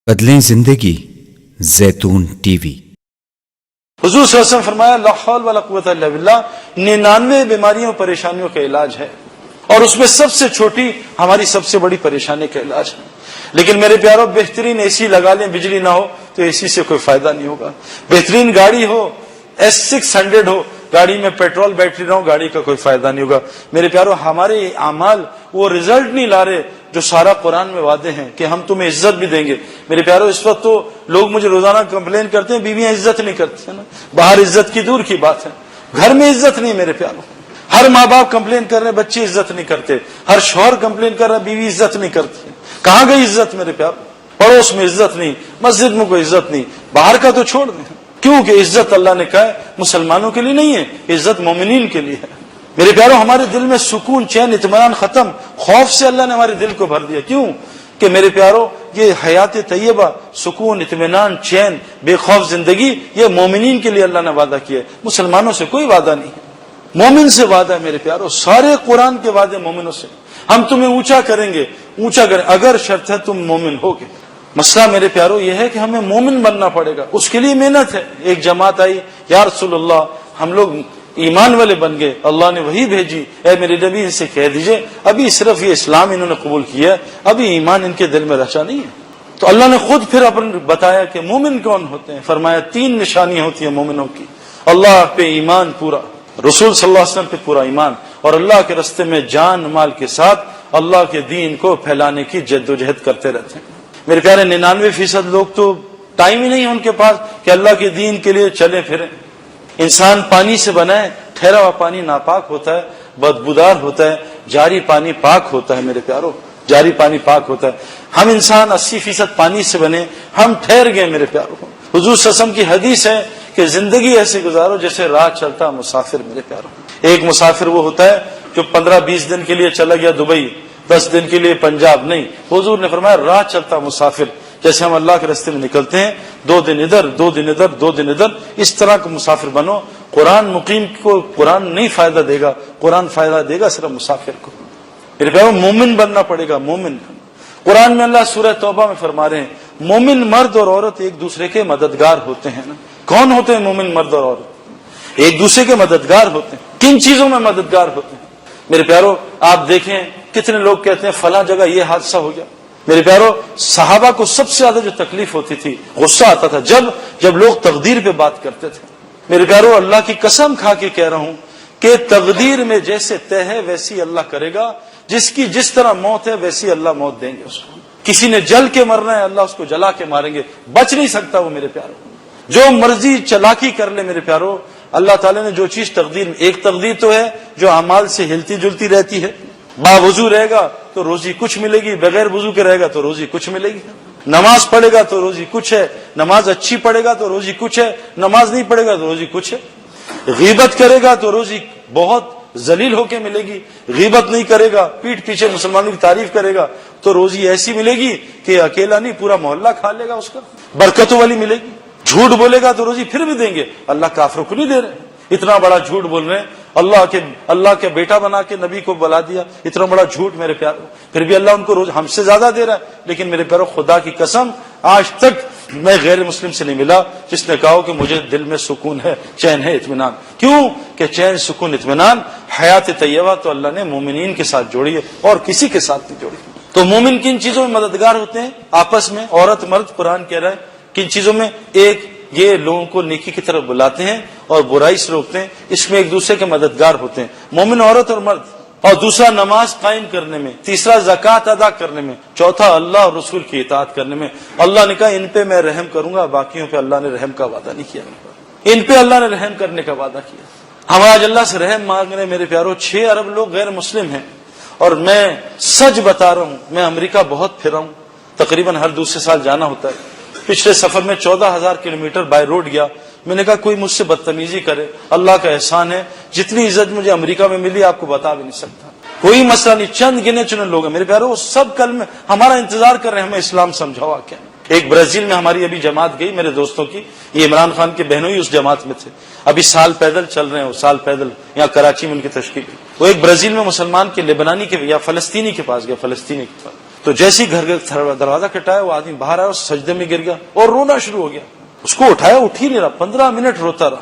بدلیں زندگی زیتون ٹی وی۔ حضور صلی اللہ علیہ وسلم فرمایا لا حول ولا قوت الا باللہ، 99 بیماریوں اور پریشانیوں کا علاج ہے، اور اس میں سب سے چھوٹی ہماری سب سے بڑی پریشانی کا علاج ہے۔ لیکن میرے پیارو، بہترین اے سی لگا لیں، بجلی نہ ہو تو اے سی سے کوئی فائدہ نہیں ہوگا۔ بہترین گاڑی ہو، S600 ہو، گاڑی میں پیٹرول بیٹری نہ ہو، گاڑی کا کوئی فائدہ نہیں ہوگا۔ میرے پیارو، ہمارے اعمال وہ رزلٹ نہیں لا رہے جو سارا قرآن میں وعدے ہیں کہ ہم تمہیں عزت بھی دیں گے۔ میرے پیارو، اس وقت تو لوگ مجھے روزانہ کمپلین کرتے ہیں بیویاں عزت نہیں کرتی ہیں نا، باہر عزت کی دور کی بات ہے، گھر میں عزت نہیں۔ میرے پیارو، ہر ماں باپ کمپلین کر رہے ہیں بچے عزت نہیں کرتے، ہر شوہر کمپلین کر رہا ہے بیوی عزت نہیں کرتی۔ کہاں گئی عزت میرے پیارو؟ پڑوس میں عزت نہیں، مسجد میں کوئی عزت نہیں، باہر کا تو چھوڑ دیں۔ کیونکہ عزت اللہ نے کہا ہے مسلمانوں کے لیے نہیں ہے، عزت مومنین کے لیے ہے۔ میرے پیارو، ہمارے دل میں سکون، چین، اطمینان ختم، خوف سے اللہ نے ہمارے دل کو بھر دیا۔ کیوں کہ میرے پیارو، یہ حیات طیبہ، سکون، اطمینان، چین، بے خوف زندگی، یہ مومنین کے لیے اللہ نے وعدہ کیا ہے، مسلمانوں سے کوئی وعدہ نہیں ہے۔ مومن سے وعدہ ہے میرے پیارو، سارے قرآن کے وعدے مومنوں سے۔ ہم تمہیں اونچا کریں گے، اونچا کریں، اگر شرط ہے تم مومن ہوگے۔ مسئلہ میرے پیارو یہ ہے کہ ہمیں مومن بننا پڑے گا، اس کے لیے محنت ہے۔ ایک جماعت آئی، یا رسول اللہ ہم لوگ ایمان والے بن گئے، اللہ نے وہی بھیجی، اے میرے نبی ان سے کہہ دیجئے ابھی صرف یہ اسلام انہوں نے قبول کیا ہے، ابھی ایمان ان کے دل میں رچا نہیں ہے۔ تو اللہ نے خود پھر اپنے بتایا کہ مومن کون ہوتے ہیں، فرمایا 3 نشانیاں ہوتی ہیں مومنوں کی: اللہ پہ ایمان پورا، رسول صلی اللہ علیہ وسلم پہ پورا ایمان، اور اللہ کے راستے میں جان مال کے ساتھ اللہ کے دین کو پھیلانے کی جد و جہد کرتے رہتے ہیں۔ میرے پیارے، 99% لوگ تو ٹائم ہی نہیں ہے ان کے پاس کہ اللہ کے دین کے لیے چلے پھریں۔ انسان پانی سے بنا ہے، ٹھہرا ہوا پانی ناپاک ہوتا ہے، بدبودار ہوتا ہے، جاری پانی پاک ہوتا ہے۔ میرے پیارو، جاری پانی پاک ہوتا ہے۔ ہم انسان 80% پانی سے بنے، ہم ٹھہر گئے میرے پیارو۔ حضور صلی اللہ علیہ وسلم کی حدیث ہے کہ زندگی ایسے گزارو جیسے راہ چلتا مسافر۔ میرے پیارو، ایک مسافر وہ ہوتا ہے جو 15-20 دن کے لیے چلا گیا دبئی، 10 دن کے لیے پنجاب، نہیں، حضور نے فرمایا راہ چلتا مسافر۔ جیسے ہم اللہ کے راستے میں نکلتے ہیں، 2 دن ادھر، 2 دن ادھر، 2 دن ادھر، اس طرح کا مسافر بنو۔ قرآن مقیم کو قرآن نہیں فائدہ دے گا، قرآن فائدہ دے گا صرف مسافر کو۔ میرے پیارو، مومن بننا پڑے گا، مومن۔ قرآن میں اللہ سورہ توبہ میں فرما رہے ہیں مومن مرد اور عورت ایک دوسرے کے مددگار ہوتے ہیں نا۔ کون ہوتے ہیں مومن مرد اور عورت؟ ایک دوسرے کے مددگار ہوتے ہیں۔ کن چیزوں میں مددگار ہوتے ہیں؟ میرے پیارو، آپ دیکھیں کتنے لوگ کہتے ہیں فلاں جگہ یہ حادثہ ہو گیا۔ میرے پیارو، صحابہ کو سب سے زیادہ جو تکلیف ہوتی تھی، غصہ آتا تھا جب لوگ تقدیر پہ بات کرتے تھے۔ میرے پیارو، اللہ کی قسم کھا کے کہہ رہا ہوں کہ تقدیر میں جیسے طے ہے ویسی اللہ کرے گا، جس کی جس طرح موت ہے ویسی اللہ موت دیں گے اس کو۔ کسی نے جل کے مرنا ہے، اللہ اس کو جلا کے ماریں گے، بچ نہیں سکتا وہ۔ میرے پیارو، جو مرضی چلاکی کر لے میرے پیارو، اللہ تعالیٰ نے جو چیز تقدیر میں، ایک تقدیر تو ہے جو اعمال سے ہلتی جلتی رہتی ہے۔ باوضو رہے گا تو روزی کچھ ملے گی، بغیر وضو کے رہے گا تو روزی کچھ ملے گی۔ نماز پڑھے گا تو روزی کچھ ہے، نماز اچھی پڑھے گا تو روزی کچھ ہے، نماز نہیں پڑھے گا تو روزی کچھ ہے۔ غیبت کرے گا تو روزی بہت ذلیل ہو کے ملے گی، غیبت نہیں کرے گا، پیٹھ پیچھے مسلمانوں کی تعریف کرے گا تو روزی ایسی ملے گی کہ اکیلا نہیں پورا محلہ کھا لے گا، اس کا برکتوں والی ملے گی۔ جھوٹ بولے گا تو روزی پھر بھی دیں گے، اللہ کافروں کو نہیں دے رہے۔ اتنا بڑا جھوٹ بول رہے ہیں، اللہ کے بیٹا بنا کے نبی کو بلا دیا، اتنا بڑا جھوٹ میرے پیارو، پھر بھی اللہ ان کو روز ہم سے زیادہ دے رہا ہے۔ لیکن میرے پیارو، خدا کی قسم آج تک میں غیر مسلم سے نہیں ملا جس نے کہا کہ مجھے دل میں سکون ہے، چین ہے، اطمینان۔ کیوں کہ چین، سکون، اطمینان، حیات طیبہ تو اللہ نے مومنین کے ساتھ جوڑی ہے اور کسی کے ساتھ نہیں جوڑی۔ تو مومن کن چیزوں میں مددگار ہوتے ہیں آپس میں؟ عورت مرد، قرآن کہہ رہا ہے کن چیزوں میں؟ ایک، یہ لوگوں کو نیکی کی طرف بلاتے ہیں اور برائی سے روکتے ہیں، اس میں ایک دوسرے کے مددگار ہوتے ہیں، مومن عورت اور مرد۔ اور دوسرا، نماز قائم کرنے میں، تیسرا زکوٰۃ ادا کرنے میں، چوتھا اللہ اور رسول کی اطاعت کرنے میں۔ اللہ نے کہا ان پہ میں رحم کروں گا، باقیوں پہ اللہ نے رحم کا وعدہ نہیں کیا، ان پہ اللہ نے رحم کرنے کا وعدہ کیا۔ ہم آج اللہ سے رحم مانگ رہے ہیں میرے پیارو، 6 ارب لوگ غیر مسلم ہیں، اور میں سچ بتا رہا ہوں، میں امریکہ بہت پھرا ہوں، تقریباً ہر دوسرے سال جانا ہوتا ہے۔ پچھلے سفر میں 14,000 کلومیٹر بائی روڈ گیا۔ میں نے کہا کوئی مجھ سے بدتمیزی کرے، اللہ کا احسان ہے، جتنی عزت مجھے امریکہ میں ملی آپ کو بتا بھی نہیں سکتا۔ کوئی مسئلہ نہیں، چند گنے چنے لوگ ہیں میرے پیارو، وہ سب کل میں ہمارا انتظار کر رہے ہیں ہمیں اسلام سمجھاؤ کیا۔ ایک برازیل میں ہماری ابھی جماعت گئی میرے دوستوں کی، یہ عمران خان کے بہنوں ہی اس جماعت میں تھے، ابھی سال پیدل چل رہے ہیں، وہ سال پیدل یہاں کراچی میں ان کی تشکیل۔ وہ ایک برازیل میں مسلمان کے، لبنانی کے یا فلسطینی کے پاس گیا، فلسطینی کے پاس، تو جیسے ہی گھر کا دروازہ کٹایا وہ آدمی باہر آیا اور سجدے میں گر گیا اور رونا شروع ہو گیا. اس کو اٹھایا, اٹھ ہی نہیں رہا, 15 منٹ روتا رہا.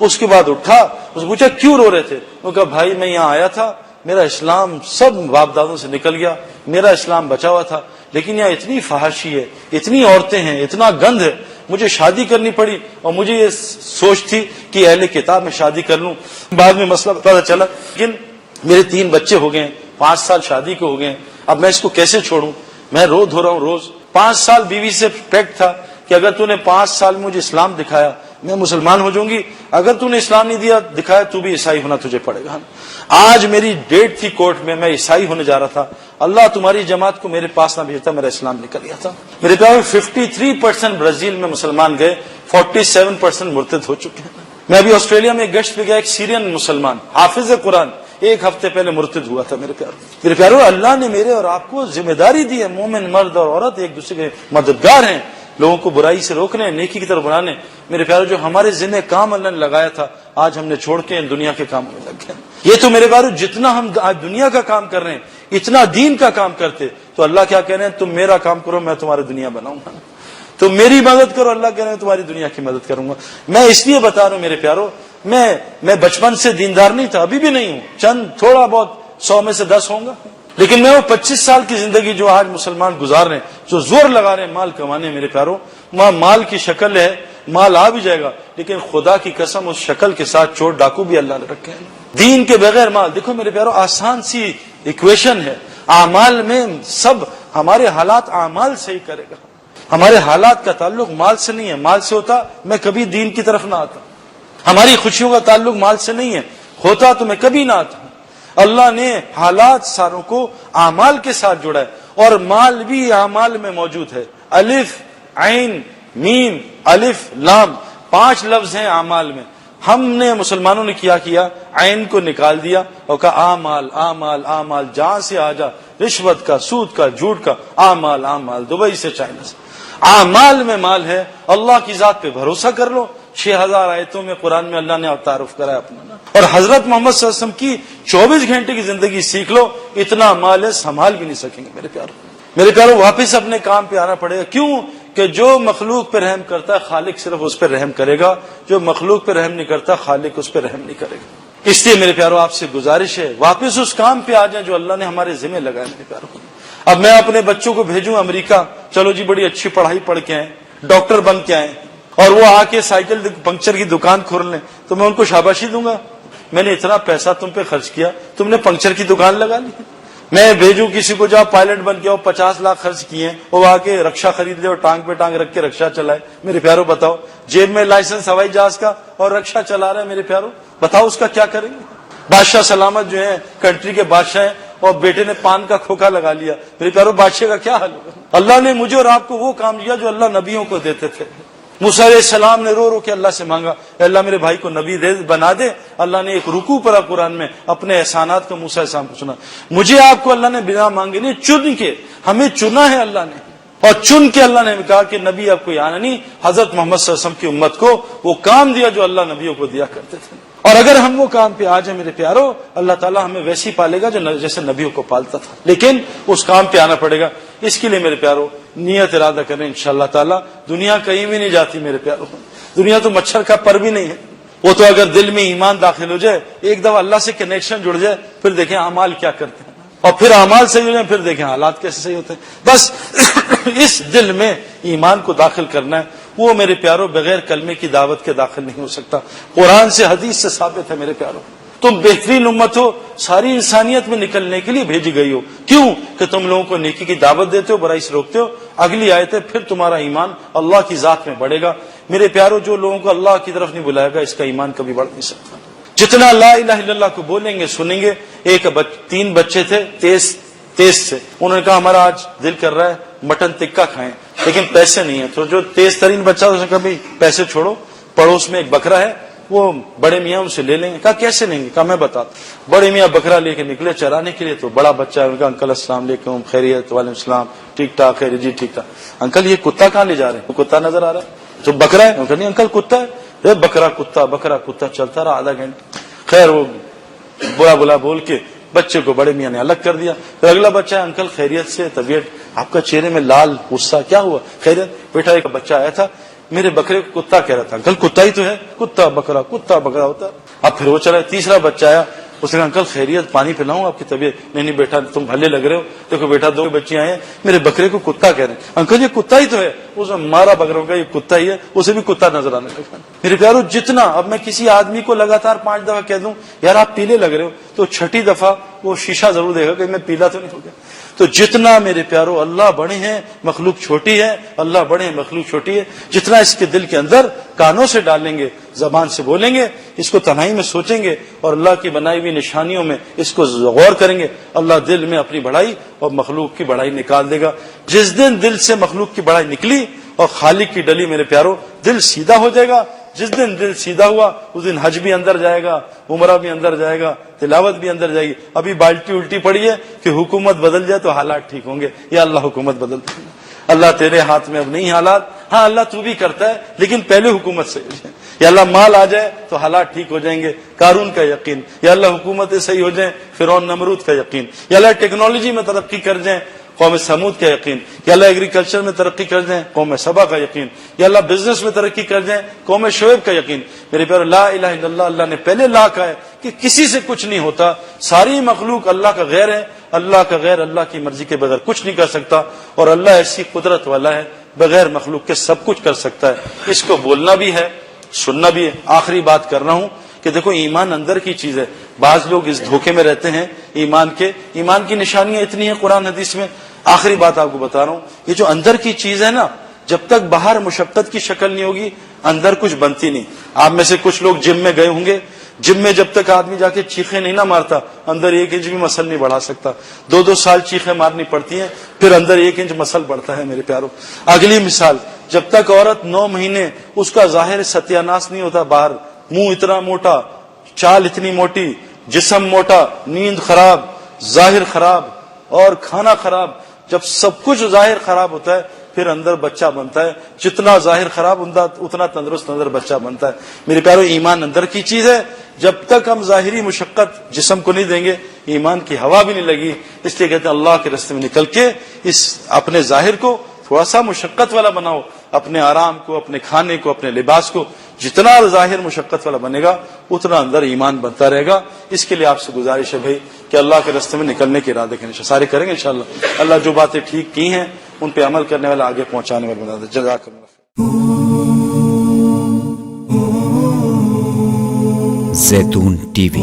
اس کے بعد اٹھا, اس نے پوچھا کیوں رو رہے تھے؟ وہ کہا بھائی میں یہاں آیا تھا, میرا اسلام سب باپ دادوں سے نکل گیا, میرا اسلام بچا ہوا تھا, لیکن یہاں اتنی فحاشی ہے, اتنی عورتیں ہیں, اتنا گند ہے, مجھے شادی کرنی پڑی اور مجھے یہ سوچ تھی کہ اہل کتاب میں شادی کر لوں. بعد میں مسئلہ پتہ چلا, لیکن میرے 3 بچے ہو گئے, 5 سال شادی کے ہو گئے, اب میں اس کو کیسے چھوڑوں؟ میں رو دھو رہا ہوں روز. 5 سال بیوی سے پیکٹ تھا کہ اگر تو نے 5 سال مجھے اسلام دکھایا میں مسلمان ہو جاؤں گی, اگر تو نے اسلام نہیں دیا دکھایا تو بھی عیسائی ہونا تجھے پڑے گا. آج میری ڈیٹ تھی کورٹ میں عیسائی ہونے جا رہا تھا, اللہ تمہاری جماعت کو میرے پاس نہ بھیجتا, میرا اسلام نکل گیا تھا. میرے پیارے 53% برازیل میں مسلمان گئے, 47% مرتد ہو چکے ہیں. میں ابھی آسٹریلیا میں گشت پہ گیا, ایک سیرین مسلمان حافظ قرآن 1 ہفتے پہلے مرتد ہوا تھا. میرے پیارو اللہ نے میرے اور آپ کو ذمہ داری دی ہے, مومن مرد اور عورت ایک دوسرے کے مددگار ہیں, لوگوں کو برائی سے روکنے, نیکی کی طرف بڑھانے. میرے پیارو جو ہمارے ذمہ کام اللہ نے لگایا تھا آج ہم نے چھوڑ کے دنیا کے کام میں لگ گئے. یہ تو میرے پیارو جتنا ہم آج دنیا کا کام کر رہے ہیں اتنا دین کا کام کرتے تو اللہ کیا کہہ رہے ہیں, تم میرا کام کرو میں تمہاری دنیا بناؤں گا, تم میری مدد کرو, اللہ کہہ رہے ہیں تمہاری دنیا کی مدد کروں گا. میں اس لیے بتا رہا ہوں میرے پیارو, میں بچپن سے دیندار نہیں تھا, ابھی بھی نہیں ہوں, چند تھوڑا بہت 100 میں سے 10 ہوں گا, لیکن میں وہ 25 سال کی زندگی جو آج مسلمان گزار رہے ہیں, جو زور لگا رہے ہیں مال کمانے, میرے پیارو وہاں مال کی شکل ہے, مال آ بھی جائے گا, لیکن خدا کی قسم اس شکل کے ساتھ چور ڈاکو بھی اللہ نے رکھے ہیں. دین کے بغیر مال, دیکھو میرے پیارو آسان سی ایکویشن ہے, اعمال میں سب ہمارے حالات اعمال سے ہی کرے گا. ہمارے حالات کا تعلق مال سے نہیں ہے, مال سے ہوتا میں کبھی دین کی طرف نہ آتا. ہماری خوشیوں کا تعلق مال سے نہیں ہے, ہوتا تو میں کبھی نہ آتا. اللہ نے حالات ساروں کو اعمال کے ساتھ جوڑا ہے, اور مال بھی اعمال میں موجود ہے. الف عین میم الف لام 5 لفظ ہیں اعمال میں. ہم نے مسلمانوں نے کیا عین کو نکال دیا اور کہا اعمال اعمال اعمال, جہاں سے آ جا, رشوت کا, سود کا, جھوٹ کا, اعمال اعمال, دبئی سے چائنا سے. اعمال میں مال ہے. اللہ کی ذات پہ بھروسہ کر لو, 6000 آیتوں میں قرآن میں اللہ نے تعارف کرا ہے اپنا, اور حضرت محمد صلی اللہ علیہ وسلم کی 24 گھنٹے کی زندگی سیکھ لو, اتنا مال ہے سنبھال بھی نہیں سکیں گے. میرے پیارو واپس اپنے کام پہ آنا پڑے گا. کیوں کہ جو مخلوق پہ رحم کرتا ہے خالق صرف اس پہ رحم کرے گا, جو مخلوق پہ رحم نہیں کرتا خالق اس پہ رحم نہیں کرے گا. اس لیے میرے پیارو آپ سے گزارش ہے واپس اس کام پہ آ جائیں جو اللہ نے ہمارے ذمہ لگائے. میرے پیارو اب میں اپنے بچوں کو بھیجوں امریکہ, چلو جی بڑی اچھی پڑھائی پڑھ کے آئیں, ڈاکٹر بن کے آئیں, اور وہ آ کے سائیکل پنکچر کی دکان کھول لیں, تو میں ان کو شاباشی دوں گا, میں نے اتنا پیسہ تم پہ خرچ کیا, تم نے پنکچر کی دکان لگا لی. میں بھیجوں کسی کو جہاں پائلٹ بن کے 50 لاکھ خرچ کیے ہیں, وہ آ کے رکشا خرید لے اور ٹانگ پہ ٹانگ رکھ کے رکشا چلائے. میرے پیارو بتاؤ, جیب میں لائسنس ہوائی جہاز کا اور رکشا چلا رہا ہے, میرے پیارو بتاؤ اس کا کیا کریں گے. بادشاہ سلامت جو ہے کنٹری کے بادشاہ ہیں, اور بیٹے نے پان کا کھوکھا لگا لیا, میرے پیارو بادشاہ کا کیا حال ہوگا. اللہ نے مجھے اور آپ کو وہ کام دیا جو اللہ نبیوں کو دیتے تھے. موسیٰ علیہ السلام نے رو کے اللہ سے مانگا, اے اللہ میرے بھائی کو نبی بنا دے. اللہ نے ایک رکوع پڑھا قرآن میں, اپنے احسانات کو موسیٰ علیہ السلام کو سنا. مجھے آپ کو اللہ نے بنا مانگے نہیں, چن کے ہمیں چنا ہے اللہ نے, اور چن کے اللہ نے کہا کہ نبی آپ کو آنا نہیں, حضرت محمد صلی اللہ علیہ وسلم کی امت کو وہ کام دیا جو اللہ نبیوں کو دیا کرتے تھے. اور اگر ہم وہ کام پہ آ جائیں میرے پیارو, اللہ تعالیٰ ہمیں ویسی پالے گا جیسے نبیوں کو پالتا تھا, لیکن اس کام پہ آنا پڑے گا. اس کے لیے میرے پیارو نیت ارادہ کریں, انشاءاللہ تعالیٰ. دنیا کہیں بھی نہیں جاتی میرے پیارو, دنیا تو مچھر کا پر بھی نہیں ہے. وہ تو اگر دل میں ایمان داخل ہو جائے, ایک دفعہ اللہ سے کنیکشن جڑ جائے, پھر دیکھیں اعمال کیا کرتے ہیں, اور پھر اعمال صحیح ہو جائیں, پھر دیکھیں حالات کیسے صحیح ہوتے ہیں. بس اس دل میں ایمان کو داخل کرنا ہے, وہ میرے پیارو بغیر کلمے کی دعوت کے داخل نہیں ہو سکتا. قرآن سے حدیث سے ثابت ہے میرے پیارو. تم بہترین امت ہو, ساری انسانیت میں نکلنے کے لیے بھیجی گئی ہو. کیوں کہ تم لوگوں کو نیکی کی دعوت دیتے ہو, برائی سے روکتے ہو. اگلی آیت ہے پھر تمہارا ایمان اللہ کی ذات میں بڑھے گا. میرے پیارو جو لوگوں کو اللہ کی طرف نہیں بلائے گا اس کا ایمان کبھی بڑھ نہیں سکتا. جتنا لا الہ الا اللہ کو بولیں گے سنیں گے. 3 بچے تھے تیز سے, انہوں نے کہا ہمارا آج دل کر رہا ہے مٹن ٹکا کھائیں, لیکن پیسے نہیں ہیں. تو جو تیز ترین بچہ اس نے کہا بھائی پیسے چھوڑو, پڑوس میں ایک بکرا ہے وہ بڑے میاں ان سے لے لیں گے. کہا کیسے لیں گے؟ کہا میں بتاتا. بڑے میاں بکرا لے کے نکلے چرانے کے لیے. تو بڑا بچہ ہے, ان کا انکل السلام علیکم, خیریت؟ وعلیکم السلام, ٹھیک ٹھاک خیریت جی ٹھیک ٹھاک. انکل یہ کتا کہاں لے جا رہے ہیں؟ کتا نظر آ رہا ہے تو بکرا ہے. نہیں انکل کتا ہے. بکرا کتا چلتا رہا آدھا گھنٹہ. خیر وہ بلا بول کے بچے کو بڑے میاں نے الگ کر دیا. پھر اگلا بچہ ہے, انکل خیریت سے, طبیعت آپ کا چہرے میں لال غصہ کیا ہوا؟ خیریت؟ بیٹا ایک بچہ آیا تھا، میرے بکرے کو کتا کہہ رہا تھا، انکل کتا ہی تو ہے، کتا بکرا ہوتا ہے۔ اب پھر وہ چلا، تیسرا بچہ آیا، اس نے کہا انکل خیریت، پانی پلاؤں آپ کی طبیعت؟ نہیں بیٹا تم بھلے لگ رہے ہو، دیکھو بیٹا دو بچے آئے ہیں، میرے بکرے کو کتا کہہ رہے ہیں، انکل یہ کتا ہی تو ہے۔ اس نے مارا بکروں کا، یہ کتا ہی ہے، اسے بھی کتا نظر آنے لگا۔ میرے پیارو جتنا اب میں کسی آدمی کو لگاتار 5 دفعہ کہہ دوں یار آپ پیلے لگ رہے ہو، تو 6ٹھی دفعہ وہ شیشہ ضرور دے گا کہ میں پیلا تو نہیں ہو گیا۔ تو جتنا میرے پیارو اللہ بڑے ہیں مخلوق چھوٹی ہے، اللہ بڑے ہیں مخلوق چھوٹی ہے، جتنا اس کے دل کے اندر کانوں سے ڈالیں گے، زبان سے بولیں گے، اس کو تنہائی میں سوچیں گے اور اللہ کی بنائی ہوئی نشانیوں میں اس کو غور کریں گے، اللہ دل میں اپنی بڑائی اور مخلوق کی بڑائی نکال دے گا۔ جس دن دل سے مخلوق کی بڑائی نکلی اور خالق کی ڈلی، میرے پیارو دل سیدھا ہو جائے گا۔ جس دن دل سیدھا ہوا اس دن حج بھی اندر جائے گا، عمرہ بھی اندر جائے گا، تلاوت بھی اندر جائے گی۔ ابھی بالٹی الٹی پڑی ہے کہ حکومت بدل جائے تو حالات ٹھیک ہوں گے، یا اللہ حکومت بدل دے گا۔ اللہ تیرے ہاتھ میں اب نہیں حالات، ہاں اللہ تو بھی کرتا ہے لیکن پہلے حکومت صحیح ہو جائے، یا اللہ مال آ جائے تو حالات ٹھیک ہو جائیں گے، قارون کا یقین، یا اللہ حکومتیں صحیح ہو جائیں، فرعون نمرود کا یقین، یا اللہ ٹیکنالوجی میں ترقی کر جائیں، قوم سمود کا یقین، یا اللہ ایگریکلچر میں ترقی کر جائیں، قوم سبا کا یقین، یا اللہ بزنس میں ترقی کر جائیں، قوم شعیب کا یقین۔ میرے پیارو لا الہ الا اللہ، اللہ نے پہلے لا کہا ہے کہ کسی سے کچھ نہیں ہوتا، ساری مخلوق اللہ کا غیر ہے، اللہ کا غیر اللہ کی مرضی کے بغیر کچھ نہیں کر سکتا، اور اللہ ایسی قدرت والا ہے بغیر مخلوق کے سب کچھ کر سکتا ہے۔ اس کو بولنا بھی ہے، سننا بھی ہے۔ آخری بات کر رہا ہوں کہ دیکھو ایمان اندر کی چیز ہے، بعض لوگ اس دھوکے میں رہتے ہیں ایمان کی نشانیاں اتنی ہیں قرآن حدیث میں۔ آخری بات آپ کو بتا رہا ہوں، یہ جو اندر کی چیز ہے نا، جب تک باہر مشقت کی شکل نہیں ہوگی اندر کچھ بنتی نہیں۔ آپ میں سے کچھ لوگ جم میں گئے ہوں گے، جم میں جب تک آدمی جا کے چیخیں نہیں نہ مارتا اندر 1 انچ بھی مسل نہیں بڑھا سکتا۔ 2 سال چیخیں مارنی پڑتی ہیں پھر اندر 1 انچ مسل بڑھتا ہے میرے پیاروں۔ اگلی مثال، جب تک عورت 9 مہینے اس کا ظاہر ستیہ ناش نہیں ہوتا، باہر منہ اتنا موٹا، چال اتنی موٹی، جسم موٹا، نیند خراب، ظاہر خراب اور کھانا خراب، جب سب کچھ ظاہر خراب ہوتا ہے پھر اندر بچہ بنتا ہے۔ جتنا ظاہر خراب اتنا تندرست اندر بچہ بنتا ہے۔ میرے پیارو ایمان اندر کی چیز ہے، جب تک ہم ظاہری مشقت جسم کو نہیں دیں گے ایمان کی ہوا بھی نہیں لگی۔ اس لیے کہتے ہیں اللہ کے راستے میں نکل کے اس اپنے ظاہر کو تھوڑا سا مشقت والا بناؤ، اپنے آرام کو، اپنے کھانے کو، اپنے لباس کو، جتنا ظاہر مشقت والا بنے گا اتنا اندر ایمان بنتا رہے گا۔ اس کے لیے آپ سے گزارش ہے بھائی کہ اللہ کے راستے میں نکلنے کے ارادے کریں، سارے کریں گے انشاءاللہ۔ اللہ جو باتیں ٹھیک کی ہیں ان پہ عمل کرنے والا آگے پہنچانے والا بنا دے۔ جزاک اللہ۔ زیتون ٹی وی